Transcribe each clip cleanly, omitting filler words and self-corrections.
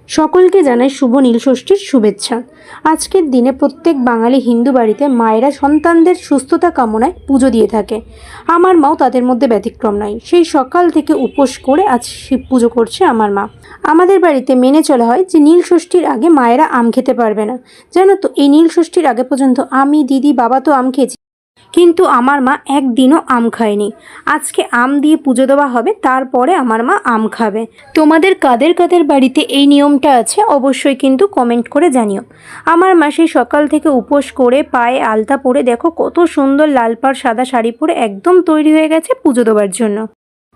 সকলকে জানাই শুভ নীলষষ্ঠীর শুভেচ্ছা। আজকের দিনে প্রত্যেক বাঙালি হিন্দু বাড়িতে মায়েরা সন্তানদের সুস্থতা কামনায় পুজো দিয়ে থাকে। আমার মাও তাদের মধ্যে ব্যতিক্রম নয়। সেই সকাল থেকে উপোস করে আজ শিব পুজো করছে আমার মা। আমাদের বাড়িতে মেনে চলা হয় যে নীলষষ্ঠীর আগে মায়েরা আম খেতে পারবে না। জানো তো, এই নীলষষ্ঠীর আগে পর্যন্ত আমি, দিদি, বাবা তো আম খেয়েছি, কিন্তু আমার মা একদিনও আম খায়নি। আজকে আম দিয়ে পুজো দেওয়া হবে, তারপরে আমার মা আম খাবে। তোমাদের কাদের কাদের বাড়িতে এই নিয়মটা আছে অবশ্যই কিন্তু কমেন্ট করে জানিও। আমার মা সেই সকাল থেকে উপোস করে পায়ে আলতা পরে, দেখো কত সুন্দর লাল পাড় সাদা শাড়ি পরে একদম তৈরি হয়ে গেছে পুজো দেওয়ার জন্য।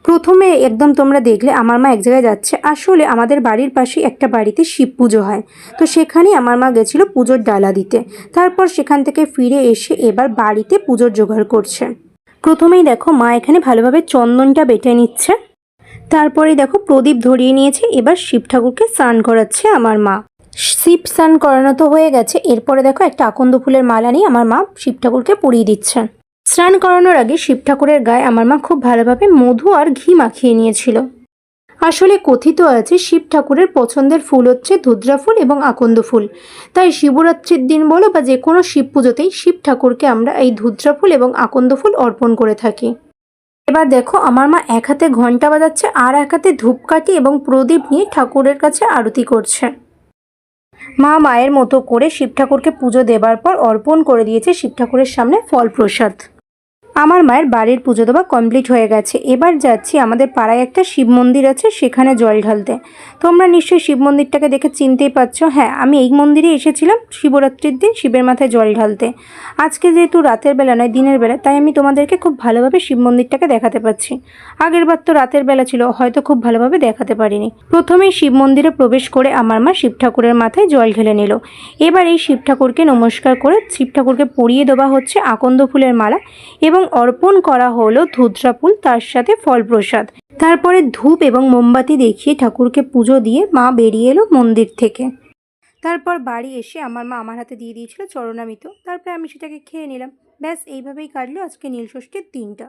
প্রথমে একদম তোমরা দেখলে আমার মা এক জায়গায় যাচ্ছে। আসলে আমাদের বাড়ির পাশে একটা বাড়িতে শিব পুজো হয়, তো সেখানেই আমার মা গেছিল পুজোর ডালা দিতে। তারপর সেখান থেকে ফিরে এসে এবার বাড়িতে পুজোর জোগাড় করছে। প্রথমেই দেখো মা এখানে ভালোভাবে চন্দনটা বেটে নিচ্ছে, তারপরেই দেখো প্রদীপ ধরিয়ে নিয়েছে। এবার শিব ঠাকুরকে স্নান করাচ্ছে আমার মা। শিব স্নান করানো তো হয়ে গেছে, এরপরে দেখো একটা আকন্দ ফুলের মালা নিয়ে আমার মা শিব ঠাকুরকে পরিয়ে দিচ্ছে। স্নান করানোর আগে শিব ঠাকুরের গায়ে আমার মা খুব ভালোভাবে মধু আর ঘি মাখিয়ে নিয়েছিল। আসলে কথিত আছে শিব ঠাকুরের পছন্দের ফুল হচ্ছে ধুদ্রা ফুল এবং আকন্দ ফুল, তাই শিবরাত্রির দিন বলো বা যে কোনো শিব পুজোতেই শিব ঠাকুরকে আমরা এই ধুদ্রা ফুল এবং আকন্দ ফুল অর্পণ করে থাকি। এবার দেখো আমার মা এক হাতে ঘন্টা বাজাচ্ছে আর এক হাতে ধূপকাঠি এবং প্রদীপ নিয়ে ঠাকুরের কাছে আরতি করছে। মা মায়ের মতো করে শিব ঠাকুরকে পুজো দেবার পর অর্পণ করে দিয়েছে শিব ঠাকুরের সামনে ফল প্রসাদ। আমার মায়ের বাড়ির পুজো দেওয়া কমপ্লিট হয়ে গেছে। এবার যাচ্ছি আমাদের পাড়ায় একটা শিব মন্দির আছে, সেখানে জল ঢালতে। তোমরা নিশ্চয়ই শিব মন্দিরটাকে দেখে চিনতেই পারছো। হ্যাঁ, আমি এই মন্দিরে এসেছিলাম শিবরাত্রির দিন শিবের মাথায় জল ঢালতে। আজকে যেহেতু রাতের বেলা নয় দিনের বেলা, তাই আমি তোমাদেরকে খুব ভালোভাবে শিব মন্দিরটাকে দেখাতে পাচ্ছি। আগের বার তো রাতের বেলা ছিল, হয়তো খুব ভালোভাবে দেখাতে পারিনি। প্রথমেই শিব মন্দিরে প্রবেশ করে আমার মা শিব ঠাকুরের মাথায় জল ঢেলে নিল। এবার এই শিব ঠাকুরকে নমস্কার করে শিব ঠাকুরকে পরিয়ে দেওয়া হচ্ছে আকন্দ ফুলের মালা এবং অর্পণ করা হলো ধুত্রা ফুল, তার সাথে ফল প্রসাদ। তারপরে ধূপ এবং মোমবাতি দেখিয়ে ঠাকুরকে পুজো দিয়ে মা বেরিয়ে এলো মন্দির থেকে। তারপর বাড়ি এসে আমার মা আমার হাতে দিয়ে দিয়েছিল চরণামৃত, তারপরে আমি সেটাকে খেয়ে নিলাম। ব্যাস এইভাবেই কাটলো আজকে নীলষষ্ঠীর দিনটা।